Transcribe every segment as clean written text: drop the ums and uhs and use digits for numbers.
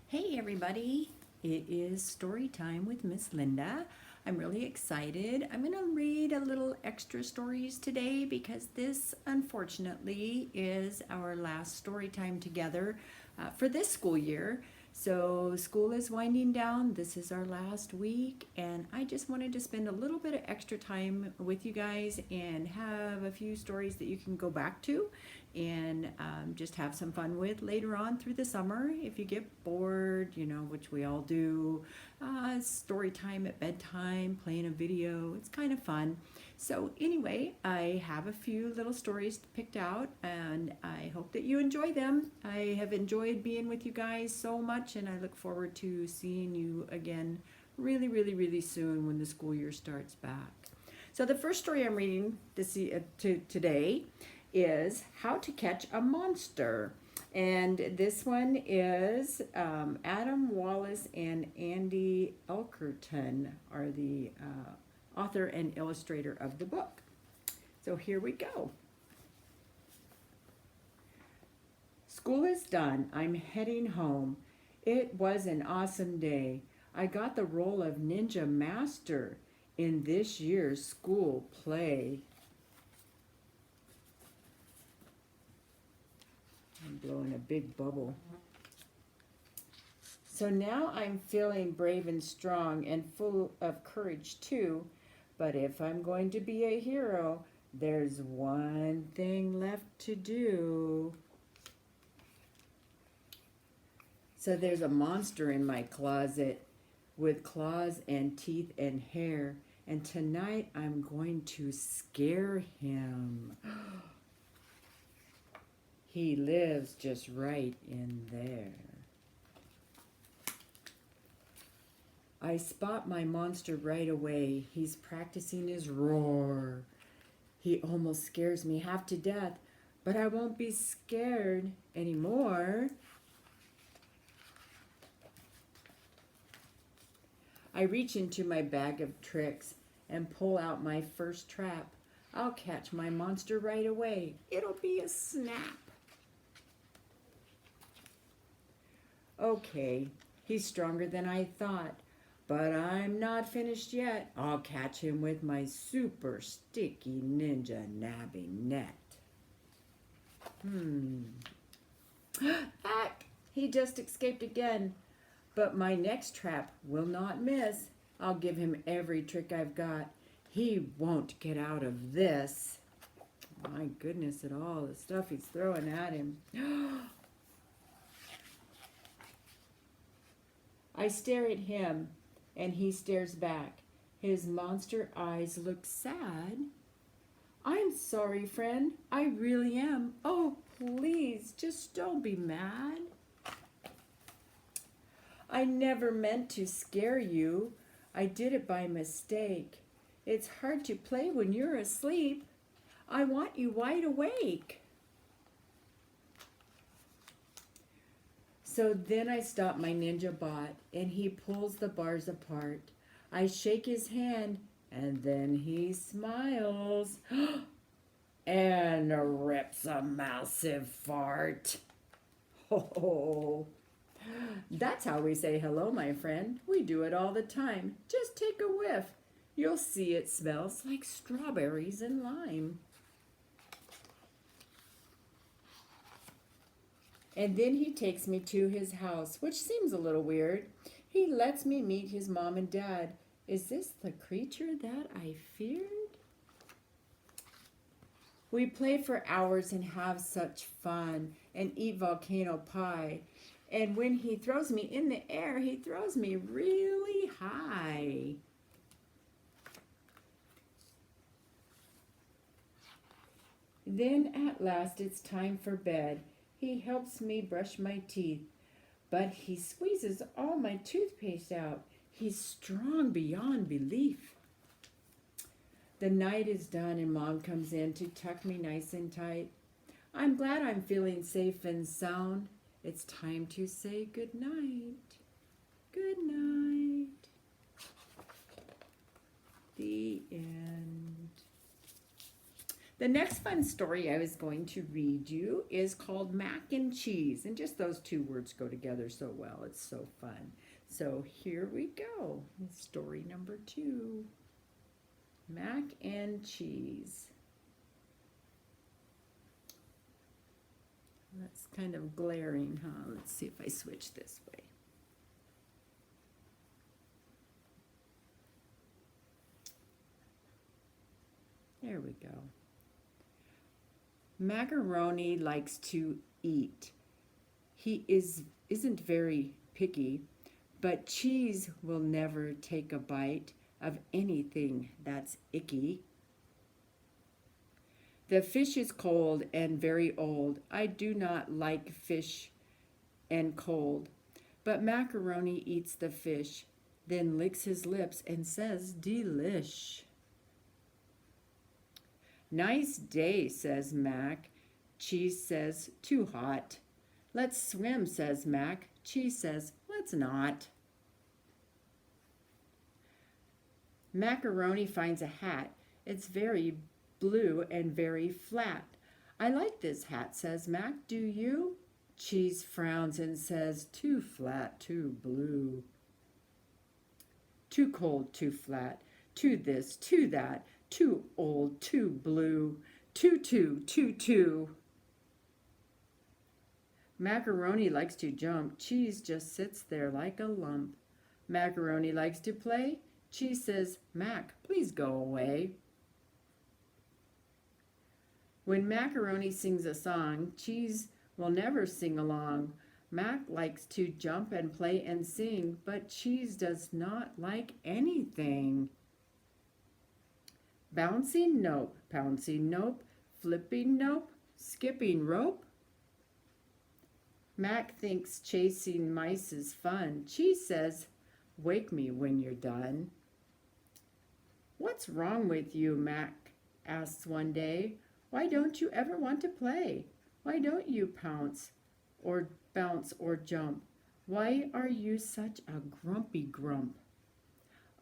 Hey everybody, it is story time with Miss Linda. I'm really excited. I'm going to read a little extra stories today because this unfortunately is our last story time together for this school year. So school is winding down. This is our last week and I just wanted to spend a little bit of extra time with you guys and have a few stories that you can go back to and just have some fun with later on through the summer. If you get bored, which we all do, story time at bedtime, playing a video, it's kind of fun. So, anyway, I have a few little stories picked out and I hope that you enjoy them. I have enjoyed being with you guys so much and I look forward to seeing you again really, really, really soon when the school year starts back. So, the first story I'm reading today is How to Catch a Monster. And this one is Adam Wallace and Andy Elkerton are the author and illustrator of the book. So here we go. School is done. I'm heading home. It was an awesome day. I got the role of Ninja Master in this year's school play. I'm blowing a big bubble. So now I'm feeling brave and strong and full of courage too. But if I'm going to be a hero, there's one thing left to do. So there's a monster in my closet with claws and teeth and hair. And tonight I'm going to scare him. He lives just right in there. I spot my monster right away. He's practicing his roar. He almost scares me half to death, but I won't be scared anymore. I reach into my bag of tricks and pull out my first trap. I'll catch my monster right away. It'll be a snap. Okay, he's stronger than I thought, but I'm not finished yet. I'll catch him with my super sticky ninja nabbing net. Heck, he just escaped again, but my next trap will not miss. I'll give him every trick I've got. He won't get out of this. My goodness at all, the stuff he's throwing at him. I stare at him, and he stares back. His monster eyes look sad. I'm sorry, friend. I really am. Oh, please, just don't be mad. I never meant to scare you. I did it by mistake. It's hard to play when you're asleep. I want you wide awake. So then I stop my ninja bot and he pulls the bars apart. I shake his hand and then he smiles and rips a massive fart. Oh, that's how we say hello, my friend. We do it all the time. Just take a whiff. You'll see it smells like strawberries and lime. And then he takes me to his house, which seems a little weird. He lets me meet his mom and dad. Is this the creature that I feared? We play for hours and have such fun and eat volcano pie. And when he throws me in the air, he throws me really high. Then at last it's time for bed. He helps me brush my teeth, but he squeezes all my toothpaste out. He's strong beyond belief. The night is done and Mom comes in to tuck me nice and tight. I'm glad I'm feeling safe and sound. It's time to say good night. Good night. The end. The next fun story I was going to read you is called Mac and Cheese. And just those two words go together so well. It's so fun. So here we go. Story number 2. Mac and Cheese. That's kind of glaring, huh? Let's see if I switch this way. There we go. Macaroni likes to eat. He isn't very picky, but Cheese will never take a bite of anything that's icky. The fish is cold and very old. I do not like fish and cold. But Macaroni eats the fish, then licks his lips and says, "Delish." "Nice day," says Mac. Cheese says, "Too hot." "Let's swim," says Mac. Cheese says, "Let's not." Macaroni finds a hat. It's very blue and very flat. "I like this hat," says Mac. "Do you?" Cheese frowns and says, "Too flat, too blue. Too cold, too flat, too this, too that, too old, too blue, too. Macaroni likes to jump. Cheese just sits there like a lump. Macaroni likes to play. Cheese says, "Mac, please go away." When Macaroni sings a song, Cheese will never sing along. Mac likes to jump and play and sing, but Cheese does not like anything. Bouncing, nope. Pouncing, nope. Flipping, nope. Skipping rope. Mac thinks chasing mice is fun. Cheese says, "Wake me when you're done." "What's wrong with you?" Mac asks one day. "Why don't you ever want to play? Why don't you pounce or bounce or jump? Why are you such a grumpy grump?"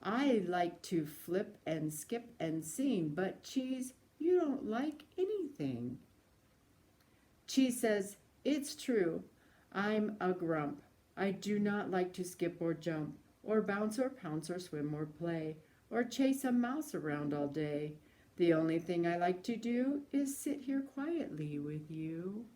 "I like to flip and skip and sing, but Cheese, you don't like anything." Cheese says, "It's true, I'm a grump. I do not like to skip or jump, or bounce or pounce or swim or play, or chase a mouse around all day. The only thing I like to do is sit here quietly with you."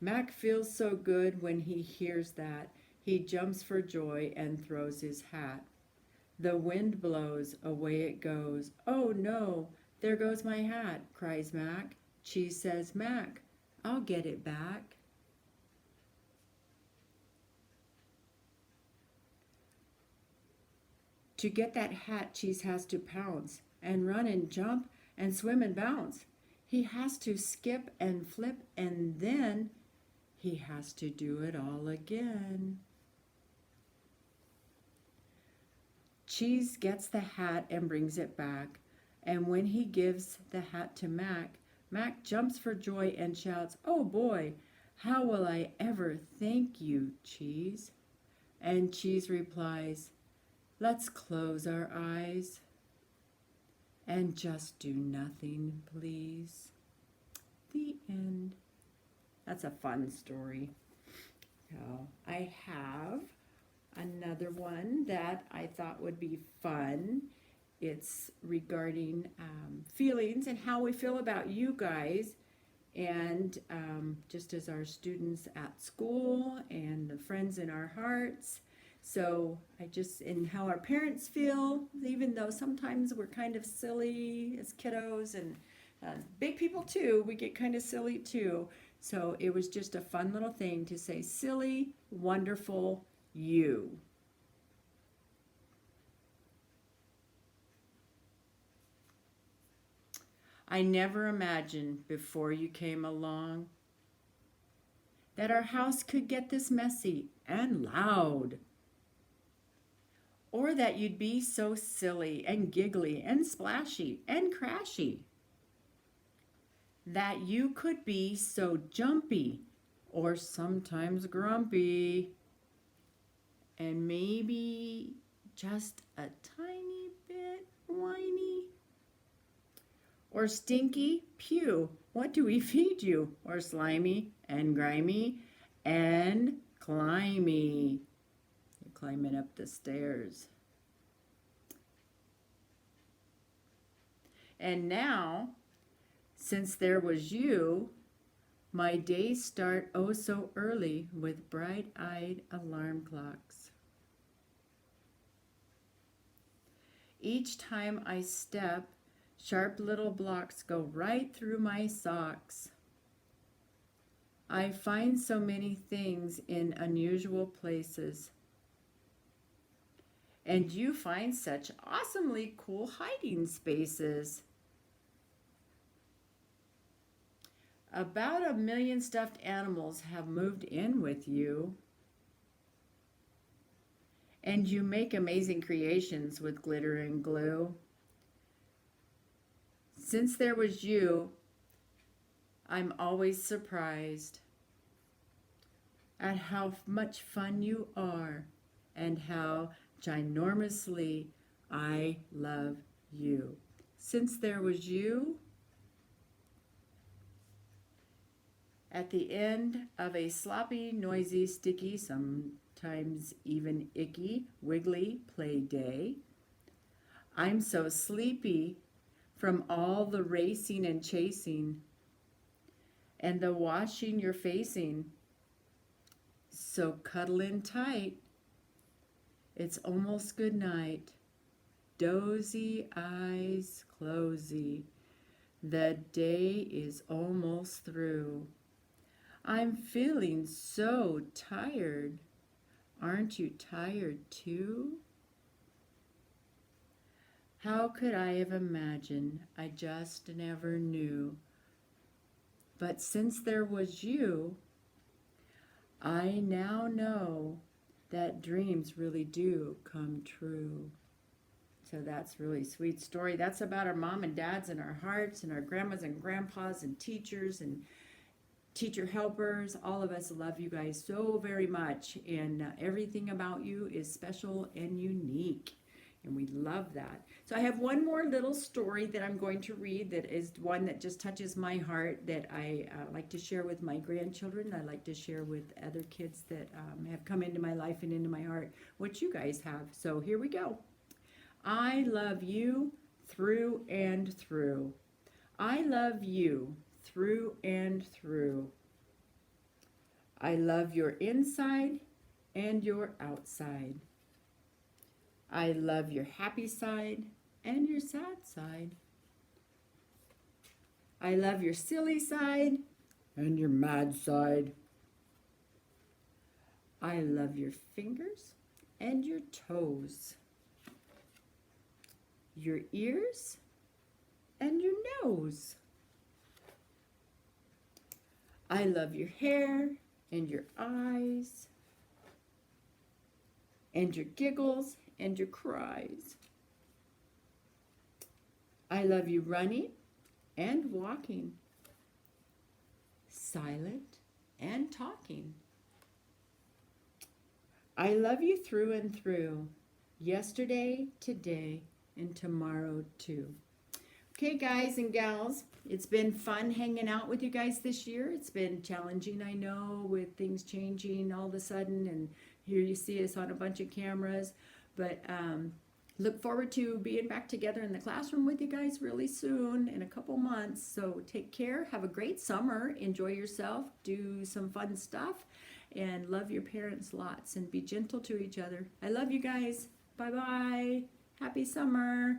Mac feels so good when he hears that. He jumps for joy and throws his hat. The wind blows, away it goes. "Oh no, there goes my hat," cries Mac. Cheese says, "Mac, I'll get it back." To get that hat, Cheese has to pounce and run and jump and swim and bounce. He has to skip and flip, and then he has to do it all again. Cheese gets the hat and brings it back, and when he gives the hat to Mac, Mac jumps for joy and shouts, "Oh boy, how will I ever thank you, Cheese?" And Cheese replies, "Let's close our eyes and just do nothing, please." The end. That's a fun story. So I have another one that I thought would be fun. It's regarding feelings and how we feel about you guys, and just as our students at school and the friends in our hearts. So and how our parents feel, even though sometimes we're kind of silly as kiddos, and big people too, we get kind of silly too. So it was just a fun little thing to say, "Silly, wonderful you." "I never imagined before you came along that our house could get this messy and loud, or that you'd be so silly and giggly and splashy and crashy, that you could be so jumpy or sometimes grumpy, and maybe just a tiny bit whiny. Or stinky, pew, what do we feed you? Or slimy and grimy and climby. You're climbing up the stairs. And now, since there was you, my days start oh so early with bright-eyed alarm clocks. Each time I step, sharp little blocks go right through my socks. I find so many things in unusual places. And you find such awesomely cool hiding spaces. About 1 million stuffed animals have moved in with you. And you make amazing creations with glitter and glue. Since there was you, I'm always surprised at how much fun you are and how ginormously I love you. Since there was you, at the end of a sloppy, noisy, sticky, sometimes even icky, wiggly play day, I'm so sleepy from all the racing and chasing and the washing you're facing. So cuddle in tight. It's almost good night. Dozy eyes closey. The day is almost through. I'm feeling so tired. Aren't you tired too? How could I have imagined? I just never knew. But since there was you, I now know that dreams really do come true. So that's really sweet story. That's about our mom and dads and our hearts and our grandmas and grandpas and teachers and teacher helpers. All of us love you guys so very much, and everything about you is special and unique. And we love that. So I have one more little story that I'm going to read that is one that just touches my heart, that I like to share with my grandchildren. I like to share with other kids that have come into my life and into my heart, what you guys have. So here we go. I love you through and through. I love you through and through. I love your inside and your outside. I love your happy side and your sad side. I love your silly side and your mad side. I love your fingers and your toes, your ears and your nose. I love your hair and your eyes and your giggles and your cries. I love you running and walking, silent and talking. I love you through and through, yesterday, today, and tomorrow too. Okay, guys and gals, it's been fun hanging out with you guys this year. It's been challenging, I know, with things changing all of a sudden, and here you see us on a bunch of cameras. But look forward to being back together in the classroom with you guys really soon, in a couple months. So take care. Have a great summer. Enjoy yourself. Do some fun stuff. And love your parents lots. And be gentle to each other. I love you guys. Bye-bye. Happy summer.